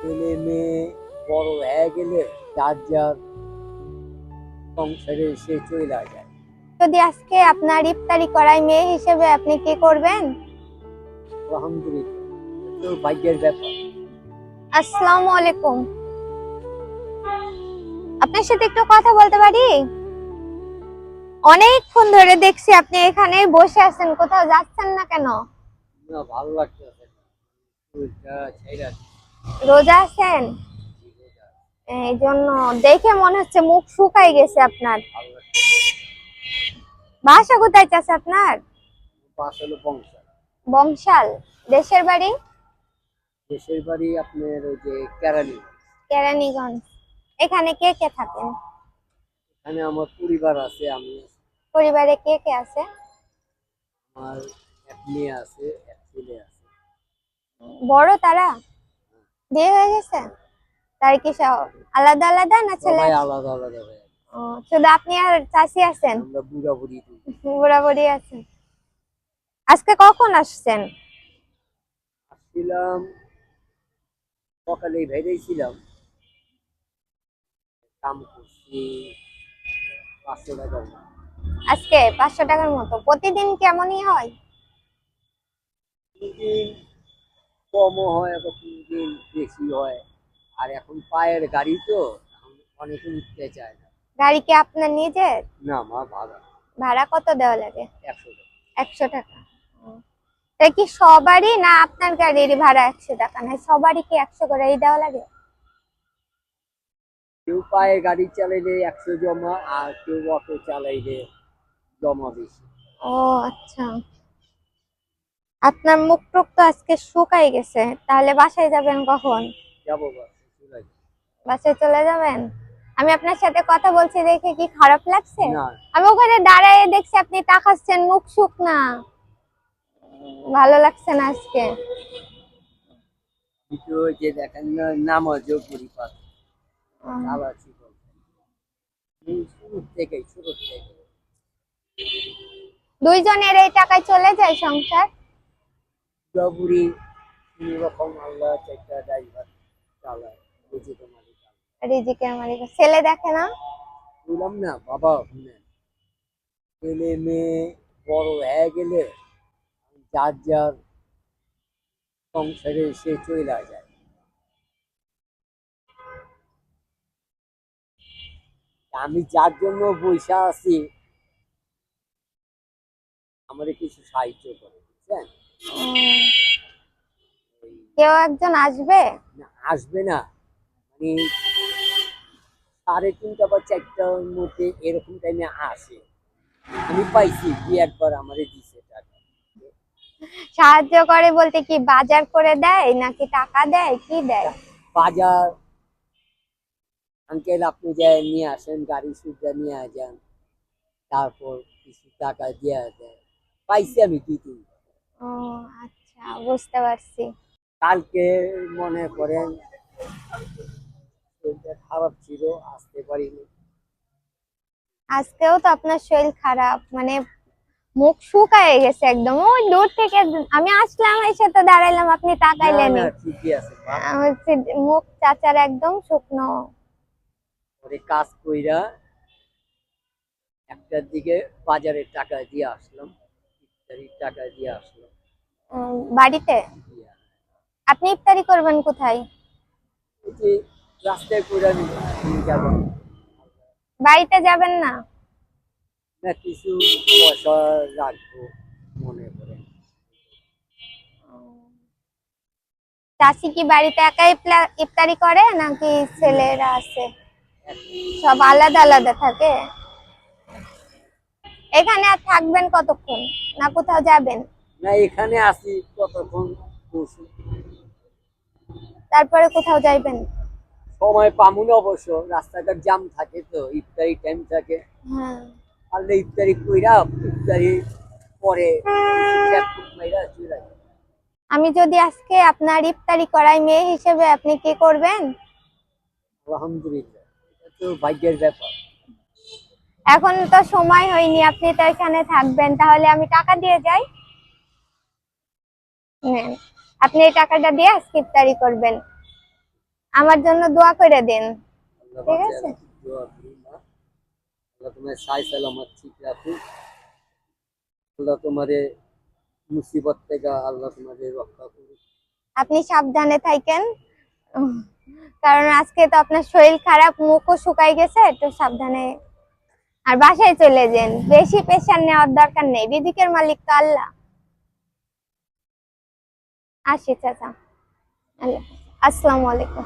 ছেলে মেয়ে বড় হয়ে গেলে যার যার সংসারে সে চলে যায়। যদি আজকে আপনার ইফতারি করাই মেয়ে হিসেবে আপনি কি করবেন? আলহামদুলিল্লাহ, তো ভাগ্যের ব্যাপার। আসসালামু আলাইকুম, আপনার সাথে একটু কথা বলতে পারি? অনেকক্ষণ ধরে দেখছি আপনি এখানে বসে আছেন, কোথাও যাচ্ছেন না কেন? না, ভালো লাগতেছে না, শরীরটা ছেড়ে আছে। রোজা আছেন? এই জন্য দেখে মনে হচ্ছে মুখ শুকাই গেছে আপনার। ভালো লাগছে। বাসা কোথায় চাচা আপনার? পাশ হলো বংশাল। বংশাল। দেশের বাড়ি? দেশের বাড়ি আপনার ওই যে কেরানি। কেরানীগঞ্জ। এখানে কে কে থাকেন? এখানে আমার পরিবার আছে, আমি পরিবারে কে কে আছে? আমার এক মেয়ে আছে, এক ছেলে আছে। বড় তারা? বিয়ে হয়ে গেছে? তার কি আলাদা আলাদা না ছেলে? সবাই আলাদা আলাদা হয়ে গেছে। ও, শুধু আপনি আর চাচি আছেন? আমরা বুড়া বুড়ি দুই। বুড়া বুড়ি আছেন। আজকে কখন আসছেন? আসছিলাম সকালে, ভেবেছিলাম কাম করছি 500 টাকা। আজকে 500 টাকার মতো? প্রতিদিন কেমনই হয়? কোনদিন কমও হয়, আবার কোনদিন বেশি হয়। আর এখন পায়ের গাড়ি তো, এখন অনেকে উঠতে চায় না। গাড়ি কি আপনার নিজের? না মা, ভাড়া। ভাড়া কত দেওয়া লাগে? 100 টাকা। 100 টাকা। এটা কি সবারই, না আপনার গাড়ির ভাড়া 100 টাকা, না সবারই কি 100 করেই দেওয়া লাগে? কেউ পায়ে গাড়ি চালাইলে 100 জমা, আর কেউ অটো চালাইলে জমা বেশি। ও আচ্ছা, আপনার মুখ টুক তো আজকে শুকাই গেছে, তাহলে বাসায় যাবেন কখন? যাবো বা চলে যাবো। বাসায় চলে যাবেন? আমি আপনার সাথে কথা বলছি দেখে কি খারাপ লাগছে? না, আমি ওখানে দাঁড়ায় দেখছি আপনি তাকাচ্ছেন, মুখ শুকনা, ভালো লাগছে না আজকে। কিন্তু ওই যে দেখেন না, নামাজও করি পাঁচ উম, চালাচ্ছি বলতে এই শুরু থেকে ছোট থেকে। দুইজনের এই টাকায় চলে যায় সংসার? পুরোপুরি কোনো রকম আল্লাহ একটা ড্রাইভার চালায়, বুঝি তোমার রিজিকের মালিক। ছেলে দেখে না? বললাম না বাবা, শুনেন, ছেলে মেয়ে বড় হয়ে গেলে যার যার সংসারে সে চলে যায়। আমি যার জন্য বৈশা আছি, আমাদের কিছু সাহায্য করে, বুঝছেন? উম, ওই কেউ একজন আসবে? না, আসবে না, মানে 3:30 বা 4টার মধ্যে এরকম টাইমে আসে। আমি পাইছি কি একবার আমারে দিছে টাকা। সাহায্য করে বলতে কি বাজার করে দেয় নাকি টাকা দেয়, কি দেয়? বাজার, আঙ্কেল আপনি যাই নিয়ে আসেন, গাড়ি সুদ্ধা নিয়ে যান, তারপর কিছু টাকা দিয়ে দেয়। পাইছি আমি 2-3 বার। ও আচ্ছা, বুঝতে পারছি। কালকে মনে করেন শরীরটা খারাপ ছিল, আসতে পারিনি। আজকেও তো আপনার শরীর খারাপ, মানে মুখ শুকায় গেছে একদম। ওই দূর থেকে আমি আসলাম, এসে তো দাঁড়াইলাম, আপনি না তাকাইলেনি। না, ঠিকই আছে, ভালো। হচ্ছে মুখ চাচার একদম শুকনো। পরে কাজ কইরা 1টার দিকে বাজারে টাকা দিয়ে আসলাম, ইফতারির টাকা দিয়ে আসলাম। বাড়িতে? দিয়া আপনি ইফতারি করবেন কোথায়? এই যে রাস্তায় কইরা নিয়ে যাবো। বাড়িতে যাবেন না? না, কিছু পয়সা রাখবো মনে করে। চাচি কি বাড়িতে একাই ইফতারি করে নাকি ছেলেরা আছে? সব আলাদা আলাদা থাকে? এখানে আর থাকবেন কতক্ষণ, না কোথাও যাবেন? না, এখানে আসি কতক্ষণ বসি। তারপরে কোথাও যাইবেন? সময় পামুন অবশ্য, রাস্তাঘাট জাম থাকে তো, ইফতারি টাইম থাকে। হ্যাঁ। পারলে ইফতারি কইরা ইফতারি পরে মাইরা চলে যাই। আমি যদি আজকে আপনার ইফতারি করাই মেয়ে হিসেবে আপনি কি করবেন? আলহামদুলিল্লাহ, এটা তো ভাগ্যের ব্যাপার। এখন তো সময় হয়নি, আপনি তো এখানে থাকবেন, তাহলে আমি টাকা দিয়ে যাই। নেন, আপনি এই টাকাটা দিয়ে আজকে ইফতারি করবেন। আমার জন্য দোয়া করে দিন। আল্লাহ ঠিক পাক আছে। দোয়া করি মা। আল্লাহ তোমার সাই সালামত ঠিক রাখুক। আল্লাহ তোমারে মুসিবত থেকে আল্লাহ তোমাদের রক্ষা করুক। আপনি সাবধানে থাকেন, কারণ আজকে তো আপনার শরীর খারাপ, মুখও শুকাই গেছে, একটু সাবধানে। আর বাসায় চলে যান, বেশি প্রেশার নেওয়ার দরকার নেই, রিজিকের মালিক তো আল্লাহ। আসি চাচা। আসসালামু আলাইকুম।